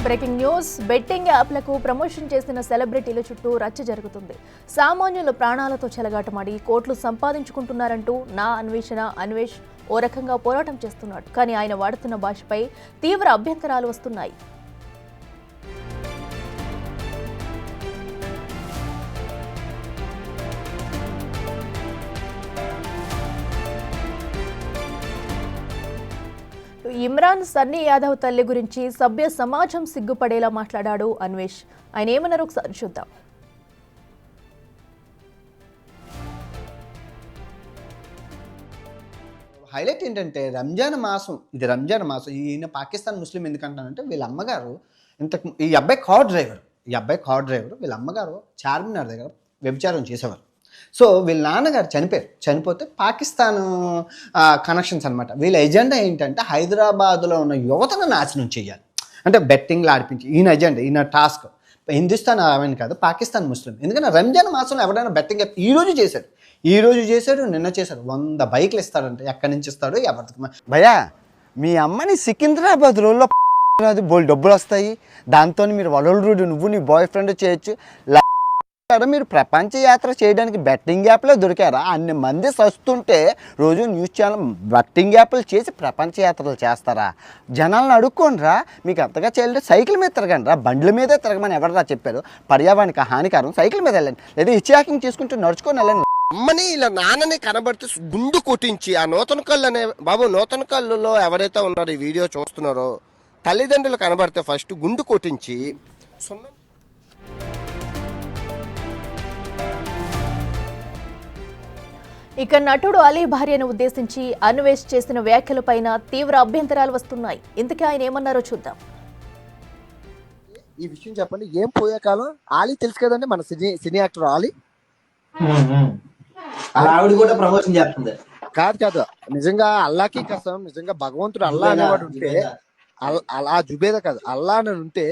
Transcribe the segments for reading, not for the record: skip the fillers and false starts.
Breaking news. Betting యాప్లకు promotion చేసిన సెలబ్రిటీల చుట్టూ రచ్చ జరుగుతుంది. సామాన్యుల ప్రాణాలతో చెలగాటమాడి కోట్లు సంపాదించుకుంటున్నారంటూ అన్వేష్ ఓ రకంగా పోరాటం చేస్తున్నాడు. కానీ ఆయన వాడుతున్న భాషపై తీవ్ర అభ్యంతరాలు వస్తున్నాయి. ఇమ్రాన్ సన్నీ యాదవ్ తల్లి గురించి సభ్య సమాజం సిగ్గుపడేలా మాట్లాడాడు అన్వేష్. ఆయన ఏమన్నారు ఒకసారి చూద్దాం. హైలైట్ ఏంటంటే రంజాన్ మాసం ఈయన పాకిస్తాన్ ముస్లిం ఎందుకంటానంటే వీళ్ళ అమ్మగారు ఈ అబ్బాయి కార్ డ్రైవర్ వీళ్ళ అమ్మగారు చార్మినార్ దగ్గర వ్యభిచారం చేసేవారు. సో వీళ్ళ నాన్నగారు చనిపోతే పాకిస్తాన్ కనెక్షన్స్ అనమాట. వీళ్ళ ఎజెండా ఏంటంటే హైదరాబాద్లో ఉన్న యువతను నాశనం చేయాలి, అంటే బెట్టింగ్లు ఆడిపించి ఈయన టాస్క్. హిందుస్థాన్ అవన్నీ కాదు, పాకిస్తాన్ ముస్లిం. ఎందుకంటే రంజాన్ మాసంలో ఎవరైనా బెట్టింగ్ ఈ రోజు చేశాడు నిన్న చేశాడు 100 బైకులు ఇస్తాడంటే ఎక్కడి నుంచి ఇస్తాడో ఎవరికి. భయ్యా, మీ అమ్మని సికింద్రాబాద్ రోడ్లో బోల్ డబ్బులు వస్తాయి, దాంతో మీరు వరల్డ్ నువ్వు నీ బాయ్ ఫ్రెండ్ చేయొచ్చు. మీరు ప్రపంచ యాత్ర చేయడానికి బెట్టింగ్ యాప్లో దొరికారా? అన్ని మంది సస్తుంటే రోజు న్యూస్ ఛానల్ బెట్టింగ్ యాప్లు చేసి ప్రపంచ యాత్రలు చేస్తారా? జనాలను అడుక్కోండిరా. మీకు అంతగా చేయాలంటే సైకిల్ మీద తిరగండి రా, బండ్ల మీదే తిరగమని ఎవరరా చెప్పారు? పర్యావరణానికి హానికారం, సైకిల్ మీద వెళ్ళండి, లేదా హిచ్చాకింగ్ చేసుకుంటూ నడుచుకొని వెళ్ళండి. అమ్మని ఇలా నాన్నని కనబడితే గుండు కొట్టించి ఆ నూతన కళ్ళు అనే బాబు, నూతన కళ్ళులో ఎవరైతే ఉన్నారో ఈ వీడియో చూస్తున్నారో తల్లిదండ్రులు కనబడితే ఫస్ట్ గుండు కొట్టించి ఇక నటుడు అలీ భార్యను ఉద్దేశించి అన్వేష్ చేసిన వ్యాఖ్యలపైన తీవ్ర అభ్యంతరాలు వస్తున్నాయి. ఇంతకీ ఆయన ఏమన్నారో చూద్దాం. ఈ విషయం చెప్పండి, ఏం పోయే కాలం? ఆలీ తెలుసు కదండి, మన సినీ యాక్టర్ ఆలీ. ఆవిడ కూడా ప్రమోషన్ చేస్తుంది. కాదు, నిజంగా అల్లాకి కసం, నిజంగా భగవంతుడు అల్లా అనేవాడు ఉంటే, అలా జుబేదా కాదు, అల్లా అని ఉంటే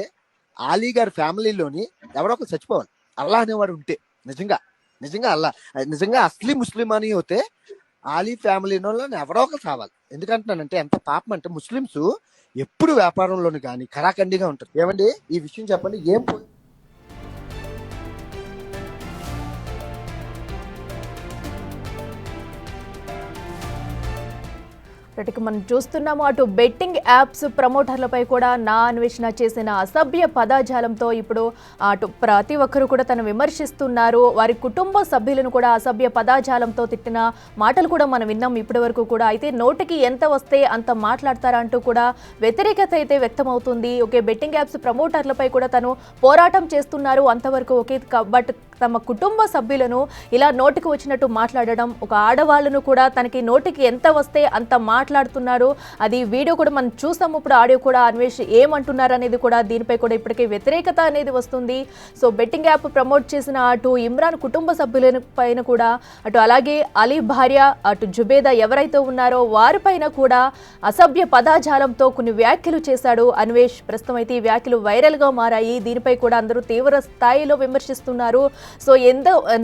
ఆలీ గారి ఫ్యామిలీలోని ఎవరో ఒకరు చచ్చిపోవాలి. అల్లా అనేవాడు ఉంటే నిజంగా అల్లా నిజంగా అస్లీ ముస్లిం అని అయితే ఆలీ ఫ్యామిలీలో ఎవరో ఒకరు కావాలి. ఎందుకంటున్నానంటే ఎంత పాపం అంటే ముస్లిమ్స్ ఎప్పుడు వ్యాపారంలోని కానీ కరాఖండిగా ఉంటారు. ఏమండి ఈ విషయం చెప్పండి, ఏం మనం చూస్తున్నాము. అటు బెట్టింగ్ యాప్స్ ప్రమోటర్లపై కూడా అన్వేషణ చేసిన అసభ్య పదజాలంతో ఇప్పుడు అటు ప్రతి ఒక్కరు కూడా తను విమర్శిస్తున్నారు. వారి కుటుంబ సభ్యులను కూడా అసభ్య పదజాలంతో తిట్టిన మాటలు కూడా మనం విన్నాం ఇప్పటి వరకు కూడా. అయితే నోటికి ఎంత వస్తే అంత మాట్లాడతారా అంటూ కూడా వ్యతిరేకత అయితే వ్యక్తమవుతుంది. ఓకే, బెట్టింగ్ యాప్స్ ప్రమోటర్లపై కూడా తను పోరాటం చేస్తున్నారు అంతవరకు ఓకే, బట్ తమ కుటుంబ సభ్యులను ఇలా నోటికి వచ్చినట్టు మాట్లాడడం, ఒక ఆడవాళ్ళను కూడా తనకి నోటికి ఎంత వస్తే అంత మాట్లాడుతున్నారు. అది వీడియో కూడా మనం చూసాము, ఇప్పుడు ఆడియో కూడా అన్వేష్ ఏమంటున్నారు అనేది కూడా దీనిపై కూడా ఇప్పటికే వ్యతిరేకత అనేది వస్తుంది. సో బెట్టింగ్ యాప్ ప్రమోట్ చేసిన అటు ఇమ్రాన్ కుటుంబ సభ్యుల పైన కూడా, అటు అలాగే అలీ భార్య అటు జుబేదా ఎవరైతే ఉన్నారో వారిపైన కూడా అసభ్య పదజాలంతో కొన్ని వ్యాఖ్యలు చేశాడు అన్వేష్. ప్రస్తుతం అయితే ఈ వ్యాఖ్యలు వైరల్గా మారాయి. దీనిపై కూడా అందరూ తీవ్ర స్థాయిలో విమర్శిస్తున్నారు. సో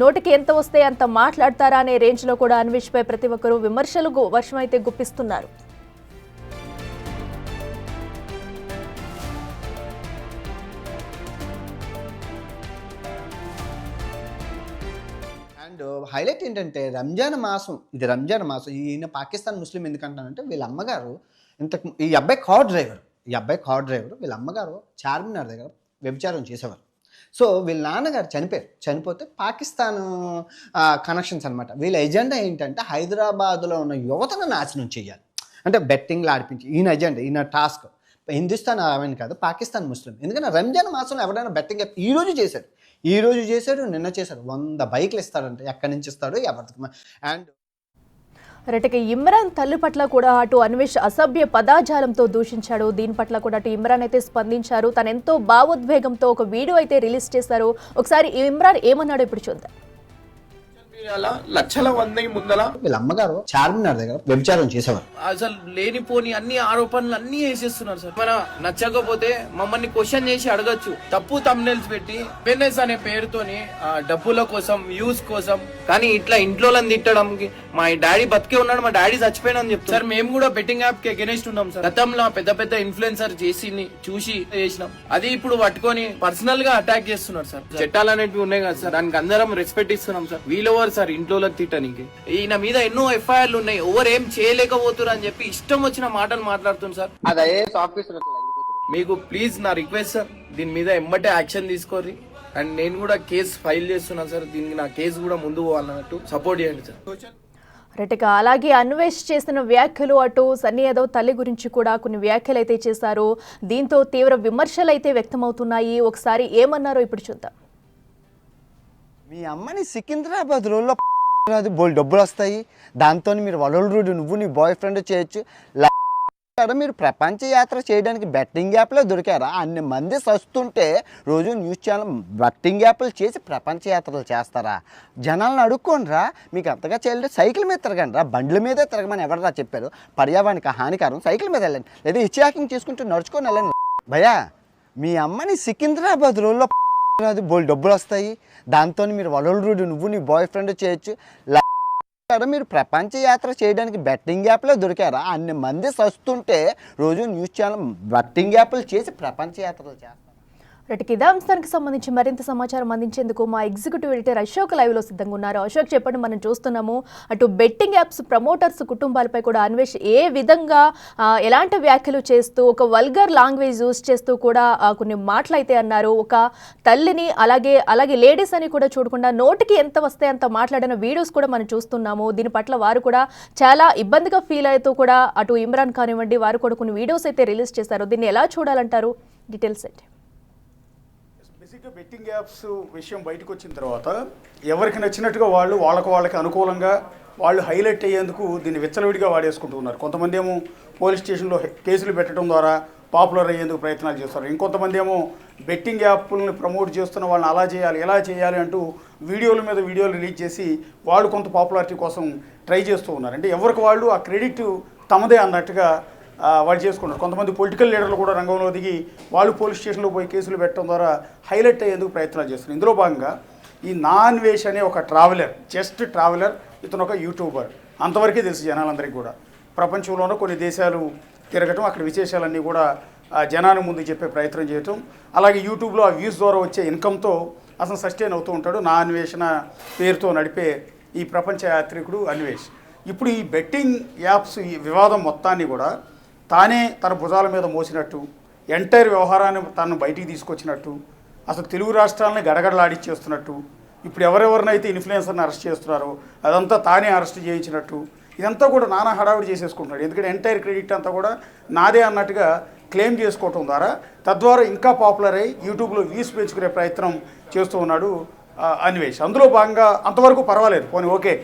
నోటికి ఎంత వస్తే అంత మాట్లాడతారా అనే రేంజ్ లో కూడా అన్వేష్ పై ప్రతి ఒక్కరూ విమర్శలు వర్షం అయితే గుప్పిస్తున్నారు. అండ్ హైలైట్ ఏంటంటే రంజాన్ మాసం ఈయన పాకిస్తాన్ ముస్లిం ఎందుకంటానంటే వీళ్ళ అమ్మగారు ఈ అబ్బాయి కార్ డ్రైవర్ వీళ్ళ అమ్మగారు చార్మినార్ దగ్గర వ్యభిచారం చేసేవారు. సో వీళ్ళ నాన్నగారు చనిపోతే పాకిస్తాన్ కనెక్షన్స్ అనమాట. వీళ్ళ ఎజెండా ఏంటంటే హైదరాబాద్లో ఉన్న యువతను నాశనం చేయాలి, అంటే బెట్టింగ్లు ఆడిపించి ఈయన టాస్క్. హిందుస్థాన్ అవన్నీ కాదు, పాకిస్తాన్ ముస్లిం. ఎందుకంటే రంజాన్ మాసంలో ఎవరైనా బెట్టింగ్ ఈ రోజు చేశాడు నిన్న చేశాడు 100 బైకులు ఇస్తాడంటే ఎక్కడి నుంచి ఇస్తాడో ఎవరికి. అండ్ రైట్కి ఇమ్రాన్ తల్లి పట్ల కూడా అటు అన్వేష్ అసభ్య పదజాలంతో దూషించాడు. దీని పట్ల కూడా అటు ఇమ్రాన్ అయితే స్పందించారు. తను ఎంతో భావోద్వేగంతో ఒక వీడియో అయితే రిలీజ్ చేశారు. ఒకసారి ఇమ్రాన్ ఏమన్నాడో ఇప్పుడు చూద్దాం. అలా లక్షల మందికి ముందల వీళ్ళ అమ్మగారు చార్మినార్ దగ్గర వ్యభిచారం చేసేవారు. అసలు లేనిపోని అన్ని ఆరోపణలు అన్ని వేసేస్తున్నారు సార్. మన నచ్చకపోతే మమ్మల్ని క్వశ్చన్ చేసి అడగచ్చు. తప్పు తమ్నెల్స్ పెట్టి ఫెర్నెస్ అనే పేరుతోని డబ్బుల కోసం వ్యూస్ కోసం, కానీ ఇట్లా ఇంట్లో తిట్టడానికి మా డాడీ బతికే ఉన్నాడు, మా డాడీ చచ్చిపోయినా అని చెప్తారు సార్. మేము కూడా బెట్టింగ్ యాప్ కి అగెనిస్ట్ ఉన్నాం సార్. గతంలో పెద్ద పెద్ద ఇన్ఫ్లుయెన్సర్ చూసి చేసినాం. అది ఇప్పుడు పట్టుకొని పర్సనల్ గా అటాక్ చేస్తున్నారు సార్. చట్టాలు అనేవి ఉన్నాయి కదా సార్, దానికి అందరం రెస్పెక్ట్ ఇస్తున్నాం సార్. వీళ్ళెవరు సార్ ఇంట్లో తిట్టడానికి? ఈయన మీద ఎన్నో ఎఫ్ఐఆర్లు ఉన్నాయి, ఎవరు ఏం చేయలేకపోతున్నారు అని చెప్పి ఇష్టం వచ్చిన మాటలు మాట్లాడుతున్నారు సార్. మీకు ప్లీజ్ నా రిక్వెస్ట్ సార్, దీని మీద ఎమ్మటే యాక్షన్ తీసుకోరి. అండ్ నేను కూడా కేసు ఫైల్ చేస్తున్నాను సార్. దీనికి నా కేసు కూడా ముందు పోవాలన్నట్టు సపోర్ట్ చేయండి సార్. రైట్గా అలాగే అన్వేష్ చేసిన వ్యాఖ్యలు, అటు సన్నీ యాదవ్ తల్లి గురించి కూడా కొన్ని వ్యాఖ్యలు అయితే చేశారు. దీంతో తీవ్ర విమర్శలు అయితే వ్యక్తమవుతున్నాయి. ఒకసారి ఏమన్నారో ఇప్పుడు చూద్దాం. మీ అమ్మని సికింద్రాబాద్ రోడ్లో రాదు బోల్ డబ్బులు వస్తాయి, దాంతో మీరు వలలుడు నువ్వు నీ బాయ్ ఫ్రెండ్ చేయొచ్చు. మీరు ప్రపంచ యాత్ర చేయడానికి బెట్టింగ్ యాప్లో దొరికారా? అన్ని మంది సస్తుంటే రోజు న్యూస్ ఛానల్ బెట్టింగ్ యాప్లు చేసి ప్రపంచ యాత్రలు చేస్తారా? జనాలను అడుక్కోనరా. మీకు అంతగా చేయలేదు సైకిల్ మీద తిరగండి రా, బండ్ల మీదే తిరగమని ఎవరరా చెప్పారు? పర్యావరణానికి హానికరం, సైకిల్ మీద వెళ్ళండి, లేదా హిచ్ హ్యాకింగ్ చేసుకుంటూ నడుచుకొని వెళ్ళండి. భయ్యా, మీ అమ్మని సికింద్రాబాద్ రోడ్లో రాదు బోల్ డబ్బులు వస్తాయి, దాంతో మీరు వలలుడు నువ్వు నీ బాయ్ ఫ్రెండ్ చేయొచ్చు. మీరు ప్రపంచ యాత్ర చేయడానికి బెట్టింగ్ యాప్లో దొరికారా? అన్ని మంది సస్తుంటే రోజు న్యూస్ ఛానల్ బెట్టింగ్ యాప్లు చేసి ప్రపంచ యాత్రలు చేస్తారు. రైట్కి ఇదే అంశానికి సంబంధించి మరింత సమాచారం అందించేందుకు మా ఎగ్జిక్యూటివ్ ఎడిటర్ అశోక్ లైవ్లో సిద్ధంగా ఉన్నారు. అశోక్, చెప్పండి. మనం చూస్తున్నాము అటు బెట్టింగ్ యాప్స్ ప్రమోటర్స్ కుటుంబాలపై కూడా అన్వేష్ ఏ విధంగా ఎలాంటి వ్యాఖ్యలు చేస్తూ ఒక వల్గర్ లాంగ్వేజ్ యూజ్ చేస్తూ కూడా కొన్ని మాటలు అయితే అన్నారు. ఒక తల్లిని అలాగే లేడీస్ అని కూడా చూడకుండా నోటికి ఎంత వస్తే అంత మాట్లాడిన వీడియోస్ కూడా మనం చూస్తున్నాము. దీని పట్ల వారు కూడా చాలా ఇబ్బందిగా ఫీల్ అవుతూ కూడా అటు ఇమ్రాన్ కానివ్వండి, వారు కూడా కొన్ని వీడియోస్ అయితే రిలీజ్ చేశారు. దీన్ని ఎలా చూడాలంటారు? డీటెయిల్స్ ఏంటి? బేసిక్గా బెట్టింగ్ యాప్స్ విషయం బయటకు వచ్చిన తర్వాత ఎవరికి నచ్చినట్టుగా వాళ్ళకి అనుకూలంగా వాళ్ళు హైలైట్ అయ్యేందుకు దీన్ని విచ్చలవిడిగా వాడేసుకుంటున్నారు. కొంతమంది ఏమో పోలీస్ స్టేషన్లో కేసులు పెట్టడం ద్వారా పాపులర్ అయ్యేందుకు ప్రయత్నాలు చేస్తారు. ఇంకొంతమంది ఏమో బెట్టింగ్ యాప్లను ప్రమోట్ చేస్తున్న వాళ్ళని అలా చేయాలి ఎలా చేయాలి అంటూ వీడియోల మీద వీడియోలు రిలీజ్ చేసి వాళ్ళు కొంత పాపులారిటీ కోసం ట్రై చేస్తూ ఉన్నారు. అంటే ఎవరికి వాళ్ళు ఆ క్రెడిట్ తమదే అన్నట్టుగా వాళ్ళు చేసుకున్నారు. కొంతమంది పొలిటికల్ లీడర్లు కూడా రంగంలో దిగి వాళ్ళు పోలీస్ స్టేషన్లో పోయి కేసులు పెట్టడం ద్వారా హైలైట్ అయ్యేందుకు ప్రయత్నాలు చేస్తున్నారు. ఇందులో భాగంగా ఈ నాన్వేష్ అనే ఒక జస్ట్ ట్రావెలర్, ఇతను ఒక యూట్యూబర్, అంతవరకే తెలుసు జనాలందరికీ కూడా. ప్రపంచంలోనూ కొన్ని దేశాలు తిరగటం, అక్కడ విశేషాలన్నీ కూడా జనాన్ని ముందు చెప్పే ప్రయత్నం చేయటం, అలాగే యూట్యూబ్లో ఆ వ్యూస్ ద్వారా వచ్చే ఇన్కమ్తో అసలు సస్టైన్ అవుతూ ఉంటాడు. నా అన్వేషణ పేరుతో నడిపే ఈ ప్రపంచ యాత్రికుడు అన్వేష్. ఇప్పుడు ఈ బెట్టింగ్ యాప్స్ ఈ వివాదం మొత్తాన్ని కూడా తానే తన భుజాల మీద మోసినట్టు, ఎంటైర్ వ్యవహారాన్ని తను బయటికి తీసుకొచ్చినట్టు, అసలు తెలుగు రాష్ట్రాలని గడగడలాడిచ్చేస్తున్నట్టు, ఇప్పుడు ఎవరెవరినైతే ఇన్ఫ్లుయెన్సర్ని అరెస్ట్ చేస్తున్నారో అదంతా తానే అరెస్ట్ చేయించినట్టు, ఇదంతా కూడా నానా హడావిడి చేసేసుకుంటున్నాడు. ఎందుకంటే ఎంటైర్ క్రెడిట్ అంతా కూడా నాదే అన్నట్టుగా క్లెయిమ్ చేసుకోవటం ద్వారా తద్వారా ఇంకా పాపులర్ అయ్యి యూట్యూబ్లో వ్యూస్ పెంచుకునే ప్రయత్నం చేస్తూ ఉన్నాడు అన్వేష్. అందులో భాగంగా అంతవరకు పర్వాలేదు, పోనీ ఓకే.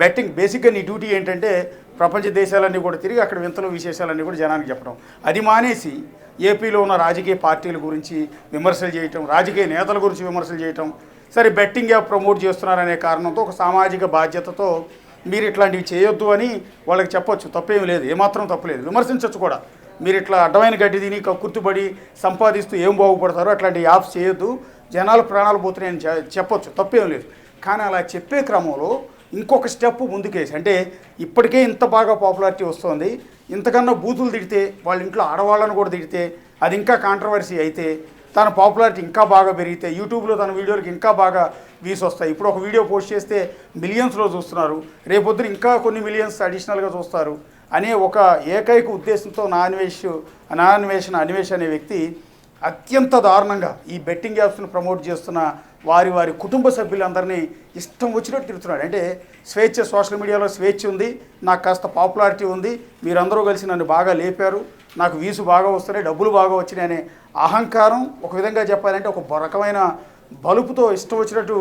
బెట్టింగ్ బేసిక్గా నీ డ్యూటీ ఏంటంటే ప్రపంచ దేశాలన్నీ కూడా తిరిగి అక్కడ వింతలు విశేషాలన్నీ కూడా జనానికి చెప్పడం. అది మానేసి ఏపీలో ఉన్న రాజకీయ పార్టీల గురించి విమర్శలు చేయటం, రాజకీయ నేతల గురించి విమర్శలు చేయటం, సరే బెట్టింగ్ యాప్ ప్రమోట్ చేస్తున్నారనే కారణంతో ఒక సామాజిక బాధ్యతతో మీరు ఇట్లాంటివి చేయొద్దు అని వాళ్ళకి చెప్పొచ్చు, తప్పేమీ లేదు, ఏమాత్రం తప్పులేదు. విమర్శించవచ్చు కూడా, మీరు ఇట్లా అడ్డమైన గడ్డి తిని కక్కుర్తిపడి సంపాదిస్తూ ఏం బాగుపడతారో అట్లాంటి యాప్స్ చేయొద్దు, జనాల ప్రాణాలు పోతున్నాయని చెప్పొచ్చు, తప్పేం లేదు. కానీ అలా చెప్పే క్రమంలో ఇంకొక స్టెప్ ముందుకేసి, అంటే ఇప్పటికే ఇంత బాగా పాపులారిటీ వస్తుంది, ఇంతకన్నా బూతులు తిడితే వాళ్ళ ఇంట్లో ఆడవాళ్ళను కూడా తిడితే అది ఇంకా కాంట్రవర్సీ అయితే, తన పాపులారిటీ ఇంకా బాగా పెరిగితే, యూట్యూబ్లో తన వీడియోలకి ఇంకా బాగా వ్యూస్ వస్తాయి. ఇప్పుడు ఒక వీడియో పోస్ట్ చేస్తే మిలియన్స్లో చూస్తున్నారు, రేపొద్దున ఇంకా కొన్ని మిలియన్స్ అడిషనల్గా చూస్తారు అనే ఒక ఏకైక ఉద్దేశంతో అన్వేష్ అనే వ్యక్తి అత్యంత దారుణంగా ఈ బెట్టింగ్ యాప్స్ను ప్రమోట్ చేస్తున్న వారి కుటుంబ సభ్యులందరినీ ఇష్టం వచ్చినట్టు తిరుగుతున్నాడు. అంటే స్వేచ్ఛ, సోషల్ మీడియాలో స్వేచ్ఛ ఉంది, నాకు కాస్త పాపులారిటీ ఉంది, మీరందరూ కలిసి నన్ను బాగా లేపారు, నాకు వ్యూస్ బాగా వస్తున్నాయి, డబ్బులు బాగా వచ్చినాయి అనే అహంకారం, ఒక విధంగా చెప్పాలంటే ఒక రకమైన బలుపుతో ఇష్టం వచ్చినట్టు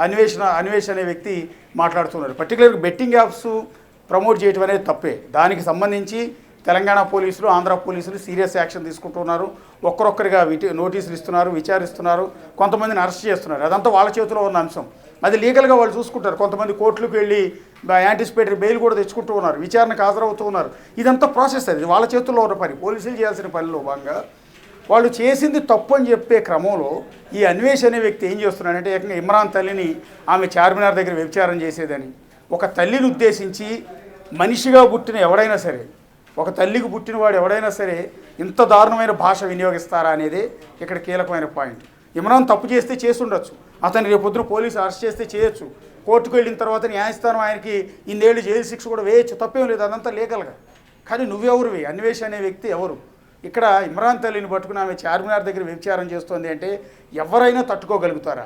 అన్వేష్ అనే వ్యక్తి మాట్లాడుతున్నారు. పర్టికులర్గా బెట్టింగ్ యాప్స్ ప్రమోట్ చేయడం అనేది తప్పే. దానికి సంబంధించి తెలంగాణ పోలీసులు, ఆంధ్ర పోలీసులు సీరియస్ యాక్షన్ తీసుకుంటున్నారు. ఒక్కరొక్కరిగా నోటీసులు ఇస్తున్నారు, విచారిస్తున్నారు, కొంతమందిని అరెస్ట్ చేస్తున్నారు. అదంతా వాళ్ళ చేతిలో ఉన్న అంశం. అది లీగల్గా వాళ్ళు చూసుకుంటారు. కొంతమంది కోర్టులకు వెళ్ళి యాంటిసిపేటరీ బెయిల్ కూడా తెచ్చుకుంటూ ఉన్నారు, విచారణకు హాజరవుతూ ఉన్నారు. ఇదంతా ప్రాసెస్, అది వాళ్ళ చేతుల్లో ఉన్న పని. పోలీసులు చేయాల్సిన పనిలో భాగంగా వాళ్ళు చేసింది తప్పు అని చెప్పే క్రమంలో ఈ అన్వేష్ అనే వ్యక్తి ఏం చేస్తున్నాడంటే ఏకంగా ఇమ్రాన్ తల్లిని ఆమె చార్మినార్ దగ్గర వ్యభిచారం చేసేదని, ఒక తల్లిని ఉద్దేశించి మనిషిగా పుట్టిన ఎవడైనా సరే, ఒక తల్లికి పుట్టినవాడు ఎవడైనా సరే ఇంత దారుణమైన భాష వినియోగిస్తారా అనేది ఇక్కడ కీలకమైన పాయింట్. ఇమ్రాన్ తప్పు చేస్తే చేసుండొచ్చు, అతను రేపొద్దున పోలీసు అరెస్ట్ చేస్తే చేయొచ్చు, కోర్టుకు వెళ్ళిన తర్వాత న్యాయస్థానం ఆయనకి ఇన్నేళ్ళు జైలు శిక్ష కూడా వేయచ్చు, తప్పేం లేదు, అదంతా లీగల్గా. కానీ నువ్వెవరువి? అన్వేష్ అనే వ్యక్తి ఎవరు? ఇక్కడ ఇమ్రాన్ తల్లిని పట్టుకుని ఆమె చార్మినార్ దగ్గర వ్యభిచారం చేస్తోంది అంటే ఎవరైనా తట్టుకోగలుగుతారా?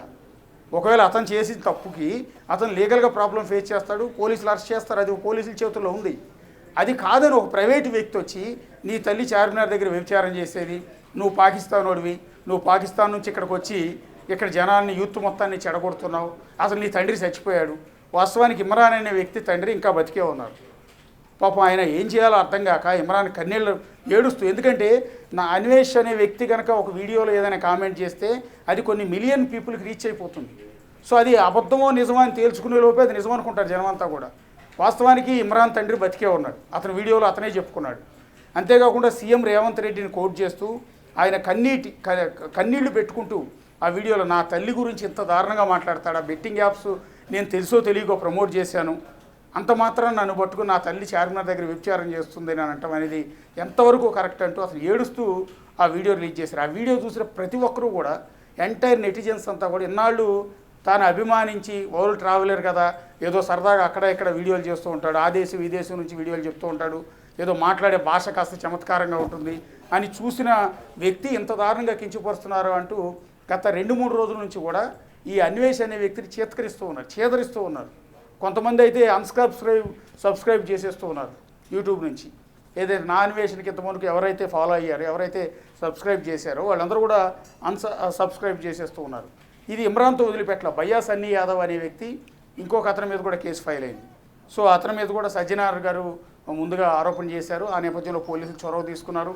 ఒకవేళ అతను చేసిన తప్పుకి అతను లీగల్గా ప్రాబ్లం ఫేస్ చేస్తాడు, పోలీసులు అరెస్ట్ చేస్తారు, అది పోలీసుల చేతుల్లో ఉంది. అది కాదని ఒక ప్రైవేటు వ్యక్తి వచ్చి నీ తల్లి చార్మినార్ దగ్గర వ్యభిచారం చేసేది, నువ్వు పాకిస్తాన్ వాడివి, నువ్వు పాకిస్తాన్ నుంచి ఇక్కడికి వచ్చి ఇక్కడ జనాన్ని యూత్ మొత్తాన్ని చెడగొడుతున్నావు, అసలు నీ తండ్రి చచ్చిపోయాడు. వాస్తవానికి ఇమ్రాన్ అనే వ్యక్తి తండ్రి ఇంకా బతికే ఉన్నారు. పాపం ఆయన ఏం చేయాలో అర్థం కాక ఇమ్రాన్ కన్నీళ్ళు ఏడుస్తూ, ఎందుకంటే నా అన్వేష్ అనే వ్యక్తి కనుక ఒక వీడియోలో ఏదైనా కామెంట్ చేస్తే అది కొన్ని మిలియన్ పీపుల్కి రీచ్ అయిపోతుంది. సో అది అబద్ధమో నిజమో అని తేల్చుకునే లోపే అది నిజం అనుకుంటారు జనమంతా కూడా. వాస్తవానికి ఇమ్రాన్ తండ్రి బతికే ఉన్నాడు, అతని వీడియోలో అతనే చెప్పుకున్నాడు. అంతేకాకుండా సీఎం రేవంత్ రెడ్డిని కోట్ చేస్తూ ఆయన కన్నీళ్లు పెట్టుకుంటూ ఆ వీడియోలో నా తల్లి గురించి ఇంత దారుణంగా మాట్లాడతాడా, బెట్టింగ్ యాప్స్ నేను తెలుసో తెలియకో ప్రమోట్ చేశాను, అంత మాత్రం నన్ను పట్టుకుని నా తల్లి చార్మినార్ దగ్గర వ్యభిచారం చేస్తుంది అని అనటం అనేది ఎంతవరకు కరెక్ట్ అంటూ అసలు ఏడుస్తూ ఆ వీడియో రిలీజ్ చేశారు. ఆ వీడియో చూసిన ప్రతి ఒక్కరూ కూడా ఎంటైర్ నెటిజన్స్ అంతా కూడా ఇన్నాళ్ళు తాను అభిమానించి వరల్డ్ ట్రావెలర్ కదా, ఏదో సరదాగా అక్కడ ఇక్కడ వీడియోలు చేస్తూ ఉంటాడు, ఆ దేశం ఈ దేశం నుంచి వీడియోలు చెప్తూ ఉంటాడు, ఏదో మాట్లాడే భాష కాస్త చమత్కారంగా ఉంటుంది అని చూసిన వ్యక్తి ఇంత దారుణంగా కించపరుస్తున్నారు అంటూ గత 2-3 రోజుల నుంచి కూడా ఈ అన్వేష్ అనే వ్యక్తిని చేదరిస్తూ ఉన్నారు. కొంతమంది అయితే సబ్స్క్రైబ్ చేసేస్తూ ఉన్నారు యూట్యూబ్ నుంచి. ఏదైతే నా అన్వేషణకి ఇంతమందికి ఎవరైతే ఫాలో అయ్యారో, ఎవరైతే సబ్స్క్రైబ్ చేశారో వాళ్ళందరూ కూడా సబ్స్క్రైబ్ చేసేస్తూ ఉన్నారు. ఇది ఇమ్రాన్తో వదిలిపెట్ల భయ్యా సన్నీ యాదవ్ అనే వ్యక్తి ఇంకొక అతని మీద కూడా కేసు ఫైల్ అయింది. సో అతని మీద కూడా సజ్జనార్ గారు ముందుగా ఆరోపణ చేశారు. ఆ నేపథ్యంలో పోలీసులు చొరవ తీసుకున్నారు,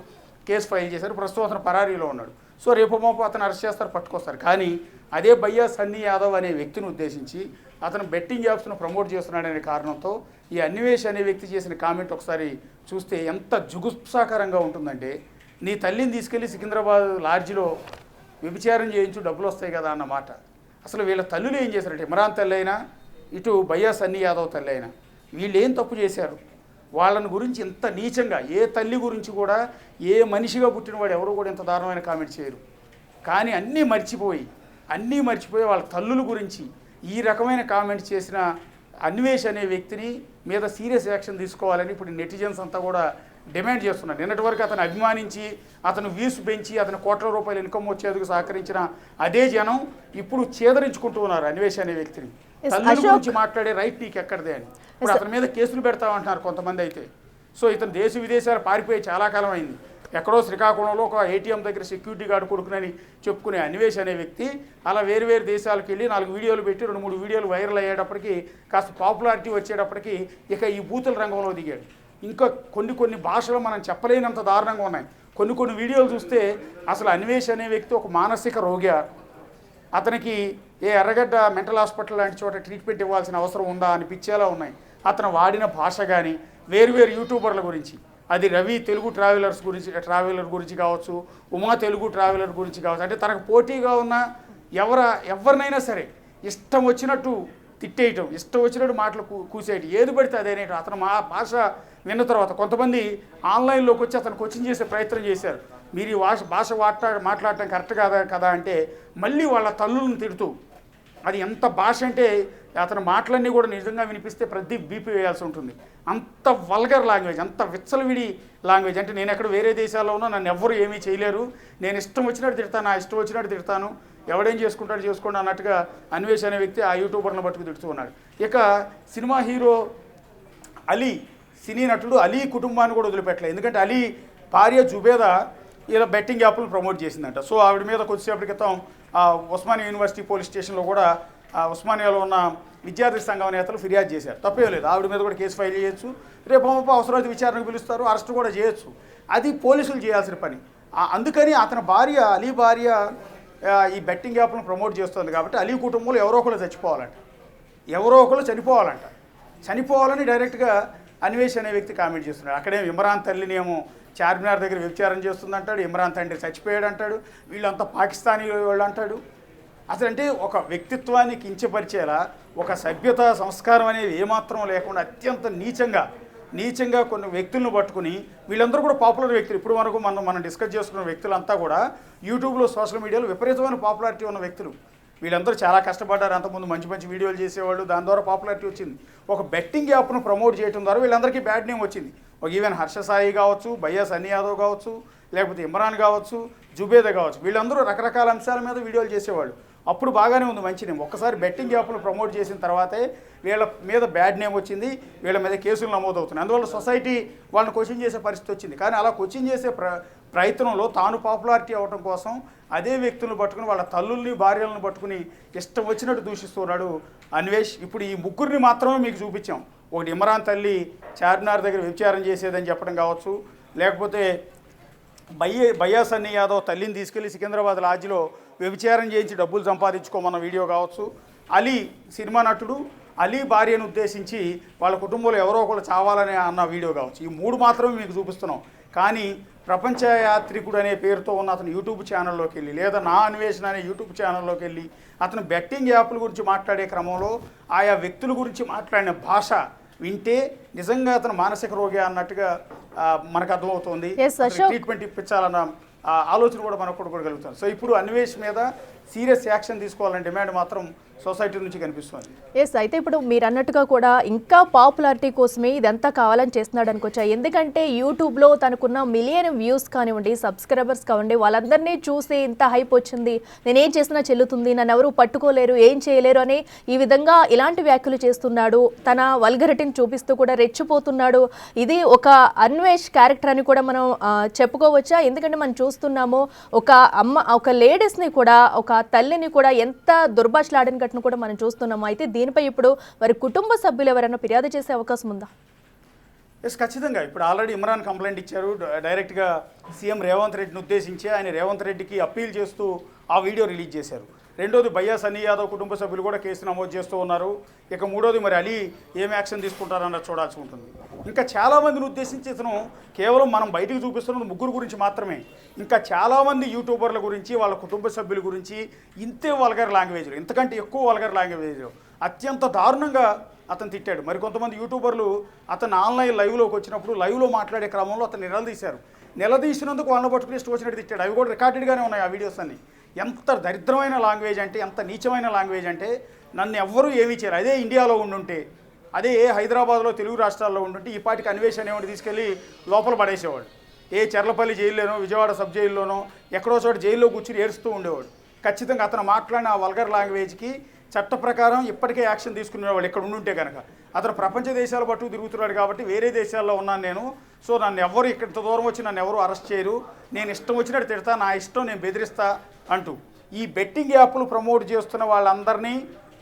కేసు ఫైల్ చేశారు. ప్రస్తుతం అతను పరారీలో ఉన్నాడు. సో రేపు మాపు అతను అరెస్ట్ చేస్తారు, పట్టుకొస్తారు. కానీ అదే భయ్యా సన్నీ యాదవ్ అనే వ్యక్తిని ఉద్దేశించి అతను బెట్టింగ్ యాప్స్ను ప్రమోట్ చేస్తున్నాడనే కారణంతో ఈ అన్వేష్ అనే వ్యక్తి చేసిన కామెంట్ ఒకసారి చూస్తే ఎంత జుగుప్సాకరంగా ఉంటుందంటే, నీ తల్లిని తీసుకెళ్ళి సికింద్రాబాద్ లాడ్జిలో వ్యభిచారం చేయించు డబ్బులు వస్తాయి కదా అన్నమాట. అసలు వీళ్ళ తల్లులు ఏం చేశారంటే, ఇమ్రాన్ తల్లి అయినా ఇటు భయ్యా సన్నీ యాదవ్ తల్లి అయినా వీళ్ళు ఏం తప్పు చేశారు? వాళ్ళని గురించి ఇంత నీచంగా ఏ తల్లి గురించి కూడా ఏ మనిషిగా పుట్టినవాడు ఎవరు కూడా ఇంత దారుణమైన కామెంట్ చేయరు. కానీ అన్నీ మర్చిపోయి వాళ్ళ తల్లుల గురించి ఈ రకమైన కామెంట్ చేసిన అన్వేష్ అనే వ్యక్తిని మీద సీరియస్ యాక్షన్ తీసుకోవాలని ఇప్పుడు నెటిజన్స్ అంతా కూడా డిమాండ్ చేస్తున్నారు. నిన్నటి వరకు అతను అభిమానించి అతను వ్యూస్ పెంచి అతను కోట్ల రూపాయలు ఇన్కమ్ వచ్చేందుకు సహకరించిన అదే జనం ఇప్పుడు చేదరించుకుంటూ ఉన్నారు అన్వేష్ అనే వ్యక్తిని. తల్లుల గురించి మాట్లాడే రైట్ నీకు ఎక్కడదే అని ఇప్పుడు అతని మీద కేసులు పెడతామంటున్నారు కొంతమంది అయితే. సో ఇతను దేశ విదేశాలు పారిపోయి చాలా కాలం అయింది. ఎక్కడో శ్రీకాకుళంలో ఒక ఏటీఎం దగ్గర సెక్యూరిటీ గార్డు కొడుకునని చెప్పుకునే అన్వేష్ అనే వ్యక్తి అలా వేరు దేశాలకు వెళ్ళి 4 వీడియోలు పెట్టి 2-3 వీడియోలు వైరల్ అయ్యేటప్పటికి కాస్త పాపులారిటీ వచ్చేటప్పటికి ఇక ఈ బూతుల రంగంలో దిగాడు. ఇంకా కొన్ని భాషలు మనం చెప్పలేనంత దారుణంగా ఉన్నాయి. కొన్ని వీడియోలు చూస్తే అసలు అన్వేష్ అనే వ్యక్తి ఒక మానసిక రోగి, అతనికి ఏ ఎర్రగడ్డ మెంటల్ హాస్పిటల్ లాంటి చోట ట్రీట్మెంట్ ఇవ్వాల్సిన అవసరం ఉందా అనిపించేలా ఉన్నాయి. అతను వాడిన భాష కానీ వేరు యూట్యూబర్ల గురించి, అది రవి తెలుగు ట్రావెలర్ గురించి కావచ్చు, ఉమా తెలుగు ట్రావెలర్ గురించి కావచ్చు, అంటే తనకు పోటీగా ఉన్న ఎవరినైనా సరే ఇష్టం వచ్చినట్టు తిట్టేయటం, ఇష్టం వచ్చినట్టు మాటలు కూసేయటం, ఏది పడితే అదేనేటం. అతను మా భాష విన్న తర్వాత కొంతమంది ఆన్లైన్లోకి వచ్చి అతను కోచింగ్ చేసే ప్రయత్నం చేశారు. మీరు ఈ భాష మాట్లాడటం కరెక్ట్ కదా అంటే మళ్ళీ వాళ్ళ తల్లులను తిడుతూ, అది ఎంత భాష అంటే అతని మాటలన్నీ కూడా నిజంగా వినిపిస్తే ప్రతి బీపీ వేయాల్సి ఉంటుంది. అంత వల్గర్ లాంగ్వేజ్, అంత విచ్చలవిడి లాంగ్వేజ్. అంటే నేను ఎక్కడ వేరే దేశాల్లో ఉన్నా నన్ను ఎవ్వరు ఏమీ చేయలేరు, నేను ఇష్టం వచ్చినట్టు తిడతాను, నా ఇష్టం వచ్చినట్టు తిడతాను, ఎవడేం చేసుకుంటాడు చేసుకోండి అన్నట్టుగా అన్వేష్ అనే వ్యక్తి ఆ యూట్యూబర్ను పట్టుకు తిడుతూ ఉన్నాడు. ఇక సినిమా హీరో అలీ, సినీ నటుడు అలీ కుటుంబాన్ని కూడా వదిలిపెట్టలేదు. ఎందుకంటే అలీ భార్య జుబేదా ఇలా బెట్టింగ్ యాప్లు ప్రమోట్ చేసిందంట. సో ఆవిడ మీద కొద్దిసేపటి క్రితం ఉస్మానియా యూనివర్సిటీ పోలీస్ స్టేషన్లో కూడా ఉస్మానియాలో ఉన్న విద్యార్థి సంఘం నేతలు ఫిర్యాదు చేశారు. తప్పే లేదు, ఆవిడ మీద కూడా కేసు ఫైల్ చేయొచ్చు, రేపు అవసరమైతే విచారణకు పిలుస్తారు, అరెస్ట్ కూడా చేయొచ్చు. అది పోలీసులు చేయాల్సిన పని. అందుకని అతని అలీ భార్య ఈ బెట్టింగ్ యాప్ను ప్రమోట్ చేస్తుంది కాబట్టి అలీ కుటుంబంలో ఎవరో ఒకరు చచ్చిపోవాలంట. ఎవరో ఒకరు చనిపోవాలంట. చనిపోవాలని డైరెక్ట్గా అన్వేష్ అనే వ్యక్తి కామెంట్ చేస్తున్నాడు. అక్కడేమో ఇమ్రాన్ తల్లిని ఏమో చార్మినార్ దగ్గర వ్యభిచారం చేస్తుందంటాడు, ఇమ్రాన్ తండ్రి చచ్చిపోయాడు అంటాడు, వీళ్ళంతా పాకిస్తానీ వాళ్ళు అంటాడు. అసలు అంటే ఒక వ్యక్తిత్వాన్ని కించపరిచేలా, ఒక సభ్యత సంస్కారం అనేది ఏమాత్రం లేకుండా అత్యంత నీచంగా కొన్ని వ్యక్తులను పట్టుకుని, వీళ్ళందరూ కూడా పాపులర్ వ్యక్తులు. ఇప్పుడు వరకు మనం డిస్కస్ చేసుకున్న వ్యక్తులంతా కూడా యూట్యూబ్లో, సోషల్ మీడియాలో విపరీతమైన పాపులారిటీ ఉన్న వ్యక్తులు. వీళ్ళందరూ చాలా కష్టపడ్డారు. అంతకుముందు మంచి వీడియోలు చేసేవాళ్ళు, దాని ద్వారా పాపులారిటీ వచ్చింది. ఒక బెట్టింగ్ యాప్ను ప్రమోట్ చేయడం ద్వారా వీళ్ళందరికీ బ్యాడ్ నేమ్ వచ్చింది. ఒక ఈవెన్ హర్ష సాయి కావచ్చు, భయ్యా సన్నీ యాదవ్ కావచ్చు, లేకపోతే ఇమ్రాన్ కావచ్చు, జుబేదా కావచ్చు, వీళ్ళందరూ రకరకాల అంశాల మీద వీడియోలు చేసేవాళ్ళు. అప్పుడు బాగానే ఉంది, మంచి నేమ్. ఒక్కసారి బెట్టింగ్ యాప్ను ప్రమోట్ చేసిన తర్వాతే వీళ్ళ మీద బ్యాడ్ నేమ్ వచ్చింది, వీళ్ళ మీద కేసులు నమోదవుతున్నాయి. అందువల్ల సొసైటీ వాళ్ళని క్వశ్చన్ చేసే పరిస్థితి వచ్చింది. కానీ అలా క్వశ్చన్ చేసే ప్రయత్నంలో తాను పాపులారిటీ అవ్వడం కోసం అదే వ్యక్తులను పట్టుకుని, వాళ్ళ తల్లుల్ని భార్యలను పట్టుకుని ఇష్టం వచ్చినట్టు దూషిస్తున్నాడు అన్వేష్. ఇప్పుడు ఈ ముగ్గురిని మాత్రమే మీకు చూపించాం. ఒకటి ఇమ్రాన్ తల్లి చార్మినార్ దగ్గర వ్యభిచారం చేసేదని చెప్పడం కావచ్చు, లేకపోతే భయ్యా సన్నీ యాదవ్ తల్లిని తీసుకెళ్లి సికింద్రాబాద్ లాడ్జిలో వ్యభిచారం చేయించి డబ్బులు సంపాదించుకోమన్న వీడియో కావచ్చు, అలీ సినిమా నటుడు అలీ భార్యను ఉద్దేశించి వాళ్ళ కుటుంబంలో ఎవరో ఒకరు చావాలని అన్న వీడియో కావచ్చు. ఈ మూడు మాత్రమే మీకు చూపిస్తున్నాం. కానీ ప్రపంచ యాత్రికుడు అనే పేరుతో ఉన్న అతను యూట్యూబ్ ఛానల్లోకి వెళ్ళి, లేదా నా అన్వేషణ అనే యూట్యూబ్ ఛానల్లోకి వెళ్ళి అతను బెట్టింగ్ యాప్ల గురించి మాట్లాడే క్రమంలో ఆయా వ్యక్తుల గురించి మాట్లాడిన భాష వింటే నిజంగా అతను మానసిక రోగి అన్నట్టుగా మనకు అర్థమవుతుంది. ట్రీట్మెంట్ ఇప్పించాలన్న ఆలోచన కూడా మనకు కూడా కలుగుతుంది. సో ఇప్పుడు అన్వేష్ మీద సీరియస్ యాక్షన్ తీసుకోవాలని డిమాండ్ మాత్రం సొసైటీ నుంచి కనిపిస్తుంది. ఎస్, అయితే ఇప్పుడు మీరు అన్నట్టుగా కూడా ఇంకా పాపులారిటీ కోసమే ఇదంతా కావాలని చేస్తున్నాడు అనుకోవచ్చా? ఎందుకంటే యూట్యూబ్లో తనకున్న మిలియన్ వ్యూస్ కానివ్వండి, సబ్స్క్రైబర్స్ కానివ్వండి, వాళ్ళందరినీ చూసి ఇంత హైప్ వచ్చింది, నేనేం చేసినా చెల్లుతుంది, నన్ను ఎవరు పట్టుకోలేరు, ఏం చేయలేరు అని ఈ విధంగా ఇలాంటి వ్యాఖ్యలు చేస్తున్నాడు. తన వల్గరిటీని చూపిస్తూ కూడా రెచ్చిపోతున్నాడు. ఇది ఒక అన్వేష్ క్యారెక్టర్ అని కూడా మనం చెప్పుకోవచ్చా? ఎందుకంటే మనం చూస్తున్నాము ఒక లేడీస్ని కూడా, ఒక తల్లిని కూడా ఎంత దుర్భాషలాడని కూడా మనం చూస్తున్నాము. అయితే దీనిపై ఇప్పుడు వారి కుటుంబ సభ్యులు ఎవరైనా ఫిర్యాదు చేసే అవకాశం ఉందా? ఎస్, ఖచ్చితంగా. ఇప్పుడు ఆల్రెడీ ఇమ్రాన్ కంప్లైంట్ ఇచ్చారు. డైరెక్ట్గా సీఎం రేవంత్ రెడ్డిని ఉద్దేశించి ఆయన రేవంత్ రెడ్డికి అప్పీల్ చేస్తూ ఆ వీడియో రిలీజ్ చేశారు. రెండోది భయ్యా సన్నీ యాదవ్ కుటుంబ సభ్యులు కూడా కేసు నమోదు చేస్తూ ఉన్నారు. ఇక మూడోది మరి అలీ ఏం యాక్షన్ తీసుకుంటారన్నది చూడాల్సి ఉంటుంది. ఇంకా చాలామందిని ఉద్దేశించి ఇతను కేవలం మనం బయటికి చూపిస్తున్నది ముగ్గురు గురించి మాత్రమే. ఇంకా చాలామంది యూట్యూబర్ల గురించి, వాళ్ళ కుటుంబ సభ్యుల గురించి ఇంతే వల్గర్ లాంగ్వేజ్లో, ఇంతకంటే ఎక్కువ వల్గర్ లాంగ్వేజ్లో అత్యంత దారుణంగా అతను తిట్టాడు. మరి కొంతమంది యూట్యూబర్లు అతను ఆన్లైన్ లైవ్లోకి వచ్చినప్పుడు లైవ్లో మాట్లాడే క్రమంలో అతను నిలదీసినందుకు వాళ్ళని పట్టుకుని ఇష్టం వచ్చినట్టు తిట్టాడు. అవి కూడా రికార్డెడ్గానే ఉన్నాయి ఆ వీడియోస్ అన్ని. ఎంత దరిద్రమైన లాంగ్వేజ్ అంటే, ఎంత నీచమైన లాంగ్వేజ్ అంటే, నన్ను ఎవ్వరూ ఏమీ చేయరు, అదే ఇండియాలో ఉండుంటే, అదే హైదరాబాద్లో తెలుగు రాష్ట్రాల్లో ఉండుంటే ఈ పాటికి అన్వేషణ అనేవాడు తీసుకెళ్ళి లోపల పడేసేవాడు. చెర్లపల్లి జైల్లోనో, విజయవాడ సబ్ జైల్లోనో, ఎక్కడో చోట జైల్లో కూర్చుని ఏడుస్తూ ఉండేవాడు. ఖచ్చితంగా అతను మాట్లాడిన ఆ వల్గర్ లాంగ్వేజ్కి చట్ట ప్రకారం ఇప్పటికే యాక్షన్ తీసుకునేవాడు ఇక్కడ ఉండుంటే కనుక. అతను ప్రపంచ దేశాల పట్టు తిరుగుతున్నాడు కాబట్టి వేరే దేశాల్లో ఉన్నాను నేను, సో నన్ను ఎవరు ఇక్కడ దూరం వచ్చి నన్ను ఎవరు అరెస్ట్ చేయరు, నేను ఇష్టం వచ్చినట్టు తిడతా, నా ఇష్టం నేను బెదిరిస్తా అంటూ ఈ బెట్టింగ్ యాప్లు ప్రమోట్ చేస్తున్న వాళ్ళందరినీ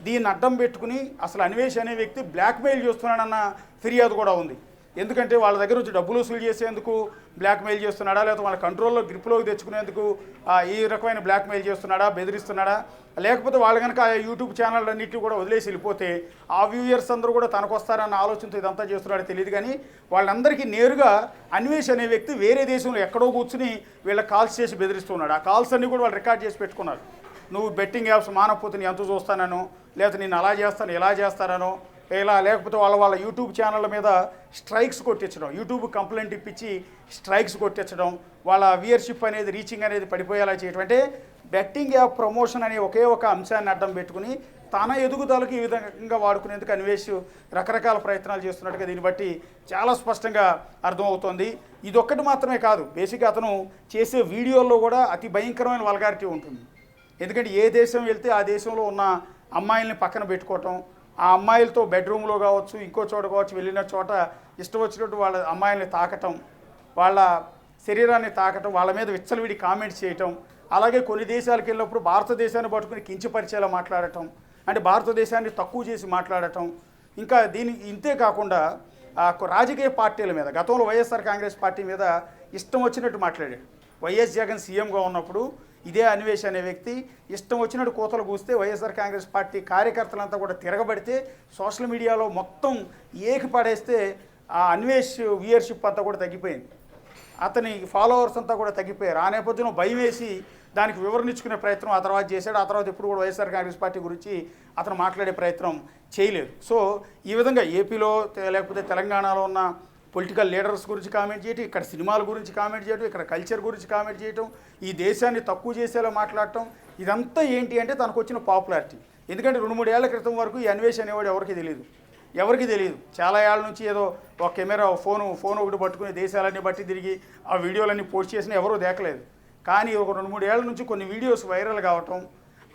దీన్ని అడ్డం పెట్టుకుని అసలు అన్వేష్ అనే వ్యక్తి బ్లాక్మెయిల్ చేస్తున్నాడన్న ఫిర్యాదు కూడా ఉంది. ఎందుకంటే వాళ్ళ దగ్గర నుంచి డబ్బులు వసూలు చేసేందుకు బ్లాక్మెయిల్ చేస్తున్నాడా, లేకపోతే వాళ్ళ కంట్రోల్లో గ్రిప్లోకి తెచ్చుకునేందుకు ఈ రకమైన బ్లాక్మెయిల్ చేస్తున్నాడా, బెదిరిస్తున్నాడా, లేకపోతే వాళ్ళు కనుక ఆ యూట్యూబ్ ఛానల్ అన్నింటినీ కూడా వదిలేసి వెళ్ళిపోతే ఆ వ్యూయర్స్ అందరూ కూడా తనకు వస్తారన్న ఆలోచనతో ఇదంతా చేస్తున్నాడో తెలియదు. కానీ వాళ్ళందరికీ నేరుగా అన్వేష్ అనే వ్యక్తి వేరే దేశంలో ఎక్కడో కూర్చుని వీళ్ళకి కాల్స్ చేసి బెదిరిస్తున్నాడు. ఆ కాల్స్ అన్నీ కూడా వాళ్ళు రికార్డ్ చేసి పెట్టుకున్నారు. నువ్వు బెట్టింగ్ యాప్స్ మానకపోతే నేను ఎంత చూస్తానో, లేకపోతే నేను అలా చేస్తాను ఇలా చేస్తానో, ఇలా లేకపోతే వాళ్ళ యూట్యూబ్ ఛానళ్ళ మీద స్ట్రైక్స్ కొట్టించడం, యూట్యూబ్ కంప్లైంట్ ఇప్పించి స్ట్రైక్స్ కొట్టించడం, వాళ్ళ వ్యూయర్షిప్ అనేది, రీచింగ్ అనేది పడిపోయేలా చేయడం. అంటే బెట్టింగ్ యాప్ ప్రమోషన్ అనే ఒకే ఒక అంశాన్ని అడ్డం పెట్టుకుని తన ఎదుగుదలకు ఈ విధంగా వాడుకునేందుకు అన్వేష్ రకరకాల ప్రయత్నాలు చేస్తున్నట్టుగా దీన్ని బట్టి చాలా స్పష్టంగా అర్థమవుతోంది. ఇదొక్కటి మాత్రమే కాదు, బేసిక్గా అతను చేసే వీడియోల్లో కూడా అతి భయంకరమైన వల్గారిటీ ఉంటుంది. ఎందుకంటే ఏ దేశం వెళ్తే ఆ దేశంలో ఉన్న అమ్మాయిల్ని పక్కన పెట్టుకోవటం, ఆ అమ్మాయిలతో బెడ్రూమ్లో కావచ్చు, ఇంకో చోట కావచ్చు, వెళ్ళిన చోట ఇష్టం వచ్చినట్టు వాళ్ళ అమ్మాయిల్ని తాకటం, వాళ్ళ శరీరాన్ని తాకటం, వాళ్ళ మీద విచ్చలవిడి కామెంట్స్ చేయటం, అలాగే కొన్ని దేశాలకు వెళ్ళినప్పుడు భారతదేశాన్ని పట్టుకుని కించపరిచేలా మాట్లాడటం, అంటే భారతదేశాన్ని తక్కువ చేసి మాట్లాడటం. ఇంకా ఇంతే కాకుండా రాజకీయ పార్టీల మీద, గతంలో వైఎస్ఆర్ కాంగ్రెస్ పార్టీ మీద ఇష్టం వచ్చినట్టు మాట్లాడాడు. వైఎస్ జగన్ సీఎంగా ఉన్నప్పుడు ఇదే అన్వేష్ అనే వ్యక్తి ఇష్టం వచ్చినట్టు కోతలు కూస్తే వైఎస్ఆర్ కాంగ్రెస్ పార్టీ కార్యకర్తలంతా కూడా తిరగబడితే సోషల్ మీడియాలో మొత్తం ఏకి పడేస్తే ఆ అన్వేష్ వ్యూయర్షిప్ అంతా కూడా తగ్గిపోయింది, అతని ఫాలోవర్స్ అంతా కూడా తగ్గిపోయారు. ఆ నేపథ్యంలో భయం వేసి దానికి వివరణ ఇచ్చుకునే ప్రయత్నం ఆ తర్వాత చేశాడు. ఆ తర్వాత ఎప్పుడు కూడా వైఎస్ఆర్ కాంగ్రెస్ పార్టీ గురించి అతను మాట్లాడే ప్రయత్నం చేయలేదు. సో ఈ విధంగా ఏపీలో లేకపోతే తెలంగాణలో ఉన్న పొలిటికల్ లీడర్స్ గురించి కామెంట్ చేయటం, ఇక్కడ సినిమాల గురించి కామెంట్ చేయటం, ఇక్కడ కల్చర్ గురించి కామెంట్ చేయటం, ఈ దేశాన్ని తక్కువ చేసేలా మాట్లాడటం, ఇదంతా ఏంటి అంటే తనకు వచ్చిన పాపులారిటీ. ఎందుకంటే 2-3 ఏళ్ల క్రితం వరకు ఈ అన్వేష్ అనేవాడు ఎవరికి తెలియదు. చాలా ఏళ్ళ నుంచి ఏదో ఒక కెమెరా ఫోన్ ఒకటి పట్టుకుని దేశాలన్నీ బట్టి తిరిగి ఆ వీడియోలన్నీ పోస్ట్ చేసినా ఎవరూ దేకలేదు. కానీ ఒక 2-3 ఏళ్ల నుంచి కొన్ని వీడియోస్ వైరల్ కావటం,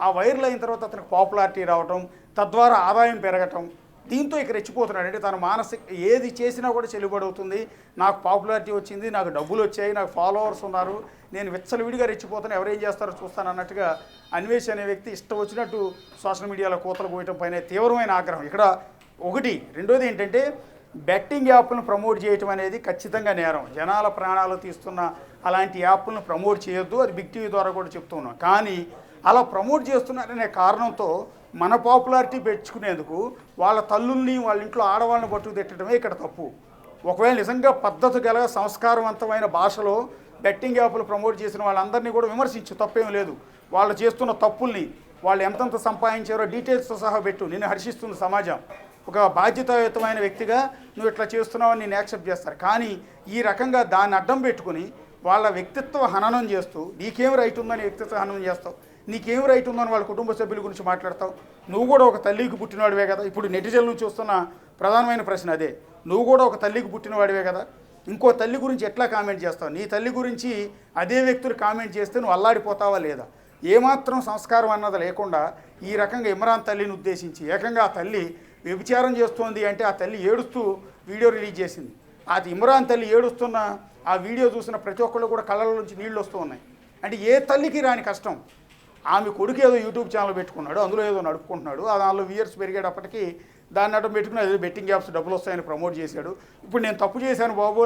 ఆ వైరల్ అయిన తర్వాత అతనికి పాపులారిటీ రావటం, తద్వారా ఆదాయం పెరగటం, దీంతో ఇక రెచ్చిపోతున్నాడు. అంటే తన మానసిక ఏది చేసినా కూడా చెల్లుబడి అవుతుంది, నాకు పాపులారిటీ వచ్చింది, నాకు డబ్బులు వచ్చాయి, నాకు ఫాలోవర్స్ ఉన్నారు, నేను విచ్చలవిడిగా రెచ్చిపోతాను, ఎవరేం చేస్తారో చూస్తాను అన్నట్టుగా అన్వేష్ అనే వ్యక్తి ఇష్టం వచ్చినట్టు సోషల్ మీడియాలో కోతలు కోయటం పైన తీవ్రమైన ఆగ్రహం ఇక్కడ ఒకటి. రెండోది ఏంటంటే బెట్టింగ్ యాప్లను ప్రమోట్ చేయటం అనేది ఖచ్చితంగా నేరం. జనాల ప్రాణాలు తీస్తున్న అలాంటి యాప్లను ప్రమోట్ చేయొద్దు, అది బిగ్ టీవీ ద్వారా కూడా చెప్తున్నాం. కానీ అలా ప్రమోట్ చేస్తున్నారనే కారణంతో మన పాపులారిటీ పెంచుకునేందుకు వాళ్ళ తల్లుల్ని వాళ్ళ ఇంట్లో ఆడవాళ్ళని పట్టుకు తిట్టడమే ఇక్కడ తప్పు. ఒకవేళ నిజంగా పద్ధతి గల సంస్కారవంతమైన భాషలో బెట్టింగ్ యాప్లు ప్రమోట్ చేసిన వాళ్ళందరినీ కూడా విమర్శించు, తప్పేం లేదు. వాళ్ళు చేస్తున్న తప్పుల్ని, వాళ్ళు ఎంతెంత సంపాదించారో డీటెయిల్స్తో సహా పెట్టు. నిన్ను హర్షిస్తుంది సమాజం. ఒక బాధ్యతాయుతమైన వ్యక్తిగా నువ్వు ఇట్లా చేస్తున్నావని నేను యాక్సెప్ట్ చేస్తారు. కానీ ఈ రకంగా దాన్ని అడ్డం పెట్టుకుని వాళ్ళ వ్యక్తిత్వ హననం చేస్తూ నీకేం రైట్ ఉందని వ్యక్తిత్వ హననం చేస్తావు, నీకేం రైట్ ఉందని వాళ్ళ కుటుంబ సభ్యుల గురించి మాట్లాడతావు. నువ్వు కూడా ఒక తల్లికి పుట్టినవాడివే కదా. ఇప్పుడు నెటిజన్ల నుంచి వస్తున్న ప్రధానమైన ప్రశ్న అదే, నువ్వు కూడా ఒక తల్లికి పుట్టినవాడివే కదా, ఇంకో తల్లి గురించి ఎట్లా కామెంట్ చేస్తావు? నీ తల్లి గురించి అదే వ్యక్తులు కామెంట్ చేస్తే నువ్వు అల్లాడిపోతావా లేదా? ఏమాత్రం సంస్కారం అన్నది లేకుండా ఈ రకంగా ఇమ్రాన్ తల్లిని ఉద్దేశించి ఏకంగా ఆ తల్లి వ్యభిచారం చేస్తోంది అంటే ఆ తల్లి ఏడుస్తూ వీడియో రిలీజ్ చేసింది. అది ఇమ్రాన్ తల్లి ఏడుస్తున్న ఆ వీడియో చూసిన ప్రతి ఒక్కళ్ళు కూడా కళ్ళ నుంచి నీళ్ళు వస్తూ ఉన్నాయి. అంటే ఏ తల్లికి రాని కష్టం. ఆమె కొడుకు ఏదో యూట్యూబ్ ఛానల్ పెట్టుకున్నాడు, అందులో ఏదో నడుపుకుంటున్నాడు, దానిలో వ్యూయర్స్ పెరిగేటప్పటికీ దాన్ని అడ్డం పెట్టుకుని అదే బెట్టింగ్ యాప్స్ డబ్బులు వస్తాయని ప్రమోట్ చేశాడు. ఇప్పుడు నేను తప్పు చేశాను బాబు,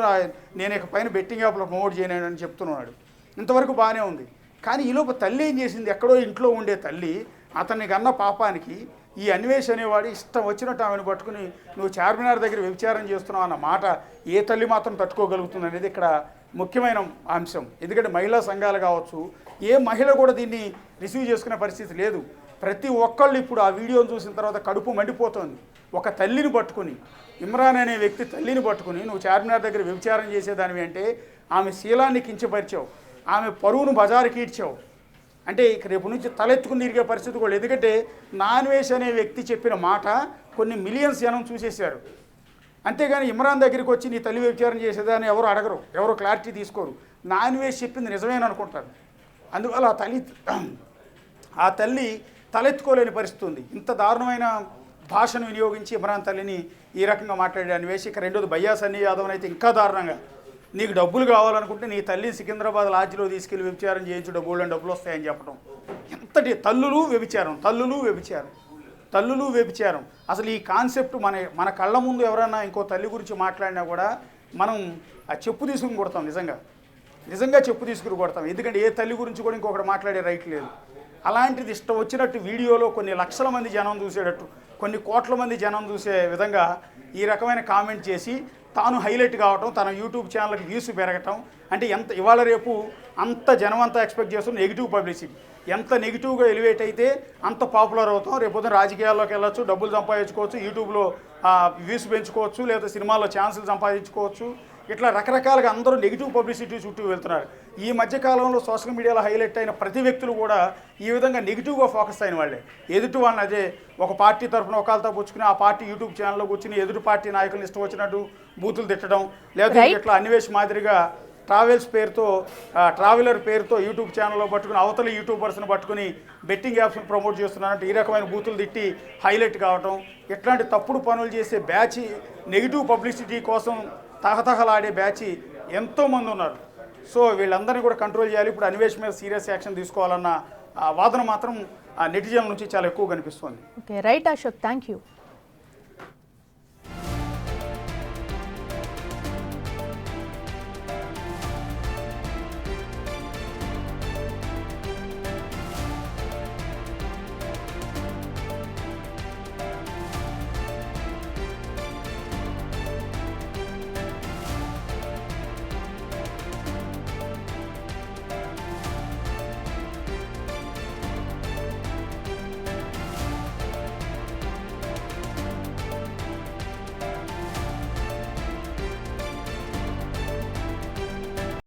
నేను ఇక పైన బెట్టింగ్ యాప్లో ప్రమోట్ చేయను అని చెప్తున్నాడు. ఇంతవరకు బాగానే ఉంది. కానీ ఈలోపు తల్లి ఏం చేసింది? ఎక్కడో ఇంట్లో ఉండే తల్లి అతన్ని కన్న పాపానికి ఈ అన్వేష్ అనేవాడు ఇష్టం వచ్చినట్టు ఆమెను పట్టుకుని నువ్వు చార్మినార్ దగ్గర వ్యభిచారం చేస్తున్నావు అన్న మాట ఏ తల్లి మాత్రం తట్టుకోగలుగుతుంది అనేది ఇక్కడ ముఖ్యమైన అంశం. ఎందుకంటే మహిళా సంఘాలు కావచ్చు, ఏ మహిళ కూడా దీన్ని రిసీవ్ చేసుకునే పరిస్థితి లేదు. ప్రతి ఒక్కళ్ళు ఇప్పుడు ఆ వీడియోని చూసిన తర్వాత కడుపు మండిపోతుంది. ఒక తల్లిని పట్టుకుని, ఇమ్రాన్ అనే వ్యక్తి తల్లిని పట్టుకుని నువ్వు చార్మినార్ దగ్గర వ్యభిచారం చేసేదానివి అంటే ఆమె శీలాన్ని కించపరిచావు, ఆమె పరువును బజారుకి ఈడ్చావు. అంటే ఇక రేపు నుంచి తలెత్తుకుని తిరిగే పరిస్థితి కూడా. ఎందుకంటే నాన్వేష్ అనే వ్యక్తి చెప్పిన మాట కొన్ని మిలియన్స్ జనం చూసేశారు. అంతేగాని ఇమ్రాన్ దగ్గరికి వచ్చి నీ తల్లి వ్యభిచారం చేసేదాన్ని ఎవరు అడగరు, ఎవరు క్లారిటీ తీసుకోరు. నాన్వేష్ చెప్పింది నిజమేననుకుంటారు. అందువల్ల ఆ తల్లి తలెత్తుకోలేని పరిస్థితి ఉంది. ఇంత దారుణమైన భాషను వినియోగించి ఇమ్రాన్ తల్లిని ఈ రకంగా మాట్లాడే అన్వేష్. ఇక రెండోది భయ్యా సన్నీ యాదవ్ అయితే ఇంకా దారుణంగా, నీకు డబ్బులు కావాలనుకుంటే నీ తల్లి సికింద్రాబాద్ లాడ్జిలో తీసుకెళ్ళి వ్యభిచారం చేయించు, డబ్బులు వస్తాయని చెప్పడం. ఎంతటి తల్లులు వ్యభిచారం. అసలు ఈ కాన్సెప్ట్ మన కళ్ళ ముందు ఎవరైనా ఇంకో తల్లి గురించి మాట్లాడినా కూడా మనం ఆ చెప్పు తీసుకుని కొడతాం. నిజంగా చెప్పు తీసుకుని కొడతాం. ఎందుకంటే ఏ తల్లి గురించి కూడా ఇంకొకటి మాట్లాడే రైట్ లేదు. అలాంటిది ఇష్టం వచ్చినట్టు వీడియోలో కొన్ని లక్షల మంది జనం చూసేటట్టు, కొన్ని కోట్ల మంది జనం చూసే విధంగా ఈ రకమైన కామెంట్ చేసి తాను హైలైట్ కావటం, తన యూట్యూబ్ ఛానల్కి వ్యూస్ పెరగటం. అంటే ఎంత ఇవాళ రేపు అంత జనం అంతా ఎక్స్పెక్ట్ చేస్తున్న నెగిటివ్ పబ్లిసిటీ. ఎంత నెగిటివ్గా ఎలివేట్ అయితే అంత పాపులర్ అవుతాం. రేపొద్దున రాజకీయాల్లోకి వెళ్ళొచ్చు, డబ్బులు సంపాదించుకోవచ్చు, యూట్యూబ్లో వ్యూస్ పెంచుకోవచ్చు, లేదా సినిమాల్లో ఛాన్సులు సంపాదించుకోవచ్చు. ఇట్లా రకరకాలుగా అందరూ నెగిటివ్ పబ్లిసిటీ చుట్టూ వెళ్తున్నారు. ఈ మధ్యకాలంలో సోషల్ మీడియాలో హైలైట్ అయిన ప్రతి వ్యక్తులు కూడా ఈ విధంగా నెగిటివ్గా ఫోకస్ అయిన వాళ్ళే. ఎదుటి వాళ్ళని అదే ఒక పార్టీ తరఫున ఒకళ్ళతో పుచ్చుకుని ఆ పార్టీ యూట్యూబ్ ఛానల్లో కూర్చుని ఎదుటి పార్టీ నాయకులను ఇష్టం వచ్చినట్టు బూతులు తిట్టడం, లేదా ఇట్లా అన్వేష్ మాదిరిగా ట్రావెలర్ పేరుతో యూట్యూబ్ ఛానల్లో పట్టుకుని అవతల యూట్యూబర్స్ని పట్టుకుని బెట్టింగ్ యాప్స్ని ప్రమోట్ చేస్తున్నారంటే ఈ రకమైన బూతులు తిట్టి హైలైట్ కావటం. ఇట్లాంటి తప్పుడు పనులు చేసే బ్యాచ్, నెగిటివ్ పబ్లిసిటీ కోసం తహతహలాడే బ్యాచ్ ఎంతోమంది ఉన్నారు. సో వీళ్ళందరినీ కూడా కంట్రోల్ చేయాలి. ఇప్పుడు అన్వేష్ మీద సీరియస్ యాక్షన్ తీసుకోవాలన్న వాదన మాత్రం నెటిజన్ల నుంచి చాలా ఎక్కువ కనిపిస్తుంది. Okay, right Ashok, thank you.